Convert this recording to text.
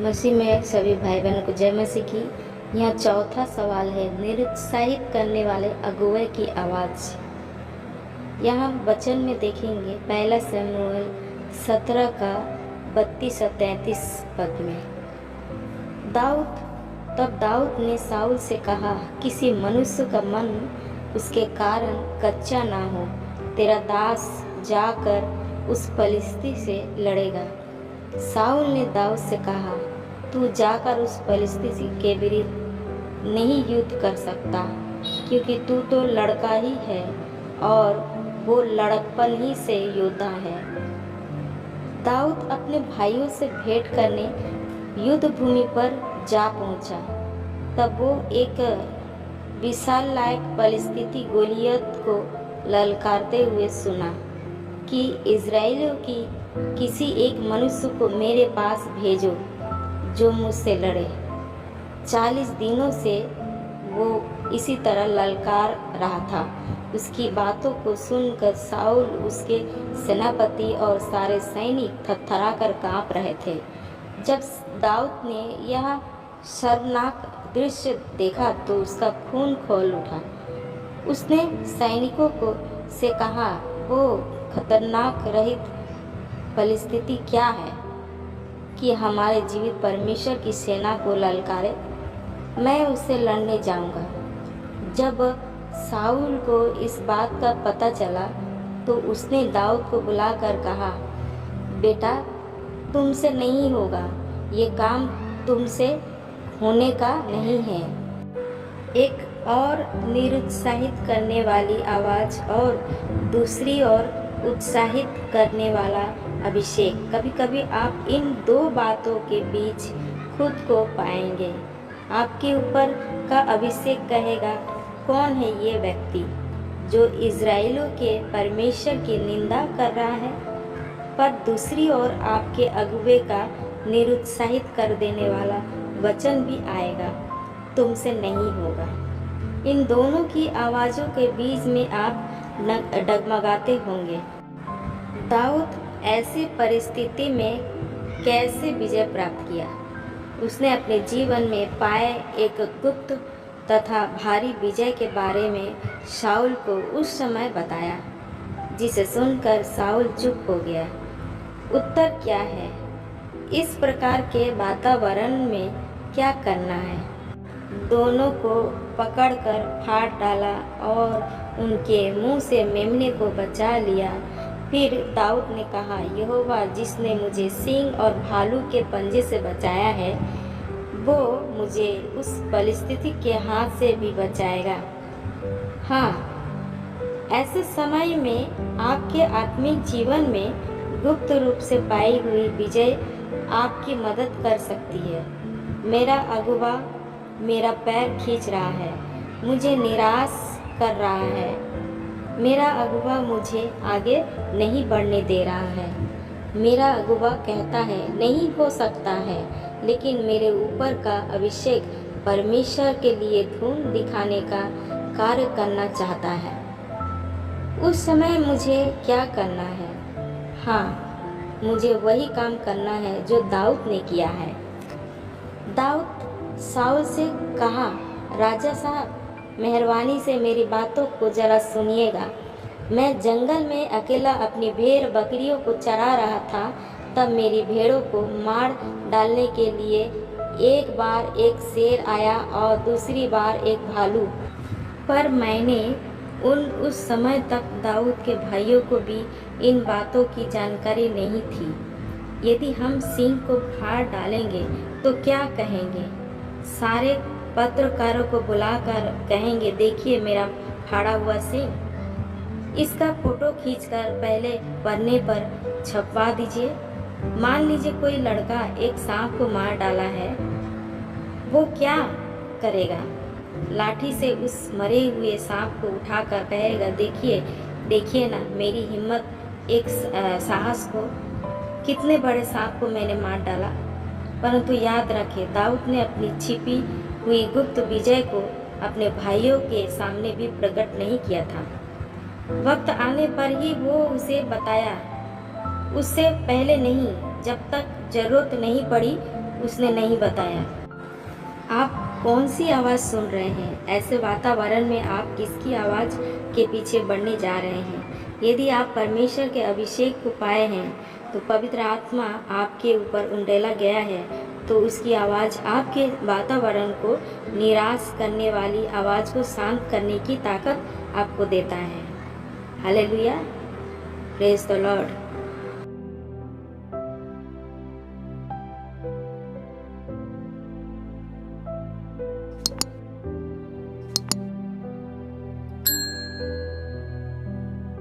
मसीह में सभी भाई बहनों को जय मसीह की। यह चौथा सवाल है, निरुत्साहित करने वाले अगुवे की आवाज़। यहाँ वचन में देखेंगे पहला शमूएल 17 का 32 और 33 पद में। तब दाऊद ने शाऊल से कहा, किसी मनुष्य का मन उसके कारण कच्चा ना हो, तेरा दास जाकर उस फलिस्ती से लड़ेगा। शाऊल ने दाऊद से कहा, तू जाकर उस फलिस्ती के विरुद्ध नहीं युद्ध कर सकता, क्योंकि तू तो लड़का ही है और वो लड़कपन ही से योद्धा है। दाऊद अपने भाइयों से भेंट करने युद्ध भूमि पर जा पहुंचा। तब वो एक विशाल लायक फलिस्ती गोलियत को ललकारते हुए सुना कि इज़राइलियों की किसी एक मनुष्य को मेरे पास भेजो जो मुझसे लड़े। 40 दिनों से वो इसी तरह ललकार रहा था। उसकी बातों को सुनकर शाऊल, उसके सेनापति और सारे सैनिक थरथराकर कांप रहे थे। जब दाऊद ने यह शर्मनाक दृश्य देखा तो उसका खून खौल उठा। उसने सैनिकों को से कहा, वो खतरनाक रहित परिस्थिति क्या है कि हमारे जीवित परमेश्वर की सेना को ललकारे। मैं उससे लड़ने जाऊंगा। जब शाऊल को इस बात का पता चला तो उसने दाऊद को बुलाकर कहा, बेटा, तुमसे नहीं होगा, ये काम तुमसे होने का नहीं है। एक और निरुत्साहित करने वाली आवाज़ और दूसरी ओर उत्साहित करने वाला अभिषेक। कभी कभी आप इन दो बातों के बीच खुद को पाएंगे। आपके ऊपर का अभिषेक कहेगा, कौन है ये व्यक्ति जो इज़राइलियों के परमेश्वर की निंदा कर रहा है, पर दूसरी ओर आपके अगुवे का निरुत्साहित कर देने वाला वचन भी आएगा, तुमसे नहीं होगा। इन दोनों की आवाज़ों के बीच में आप डगमगाते होंगे। दाऊद ऐसी परिस्थिति में कैसे विजय प्राप्त किया? उसने अपने जीवन में पाए एक गुप्त तथा भारी विजय के बारे में शाऊल को उस समय बताया, जिसे सुनकर शाऊल चुप हो गया। उत्तर क्या है? इस प्रकार के वातावरण में क्या करना है? दोनों को पकड़कर फाड़ डाला और उनके मुंह से मेमने को बचा लिया। फिर दाऊद ने कहा, यहोवा जिसने मुझे सिंह और भालू के पंजे से बचाया है, वो मुझे उस परिस्थिति के हाथ से भी बचाएगा। हाँ, ऐसे समय में आपके आत्मिक जीवन में गुप्त रूप से पाई हुई विजय आपकी मदद कर सकती है। मेरा अगुवा मेरा पैर खींच रहा है, मुझे निराश कर रहा है। मेरा अगुवा मुझे आगे नहीं बढ़ने दे रहा है। मेरा अगुवा कहता है, नहीं हो सकता है, लेकिन मेरे ऊपर का अभिषेक परमेश्वर के लिए धूम दिखाने का कार्य करना चाहता है। उस समय मुझे क्या करना है? हाँ, मुझे वही काम करना है जो दाऊद ने किया है। दाऊद शाऊल से कहा, राजा साहब, मेहरबानी से मेरी बातों को जरा सुनिएगा। मैं जंगल में अकेला अपनी भेड़ बकरियों को चरा रहा था। तब मेरी भेड़ों को मार डालने के लिए एक बार एक शेर आया और दूसरी बार एक भालू। पर मैंने उस समय तक दाऊद के भाइयों को भी इन बातों की जानकारी नहीं थी। यदि हम सिंह को फाड़ डालेंगे तो क्या कहेंगे? सारे पत्रकारों को बुलाकर कहेंगे, देखिए मेरा फाड़ा हुआ सिंह। इसका फोटो खींचकर पहले पन्ने पर छपवा दीजिए। मान लीजिए कोई लड़का एक सांप को मार डाला है, वो क्या करेगा? लाठी से उस मरे हुए सांप को उठाकर कहेगा, देखिए ना मेरी हिम्मत, एक साहस को, कितने बड़े सांप को मैंने मार डाला। परंतु याद रखें, दाऊद ने अपनी छिपी हुई गुप्त विजय को अपने भाइयों के सामने भी प्रकट नहीं किया था। वक्त आने पर ही वो उसे बताया, उससे पहले नहीं। जब तक जरूरत नहीं पड़ी उसने नहीं बताया। आप कौन सी आवाज़ सुन रहे हैं? ऐसे वातावरण में आप किसकी आवाज़ के पीछे बढ़ने जा रहे हैं? यदि आप परमेश्वर के अभिषेक को पाए हैं, तो पवित्र आत्मा आपके ऊपर उंडेला गया है, तो उसकी आवाज़ आपके वातावरण को निराश करने वाली आवाज़ को शांत करने की ताकत आपको देता है। Hallelujah, praise the Lord.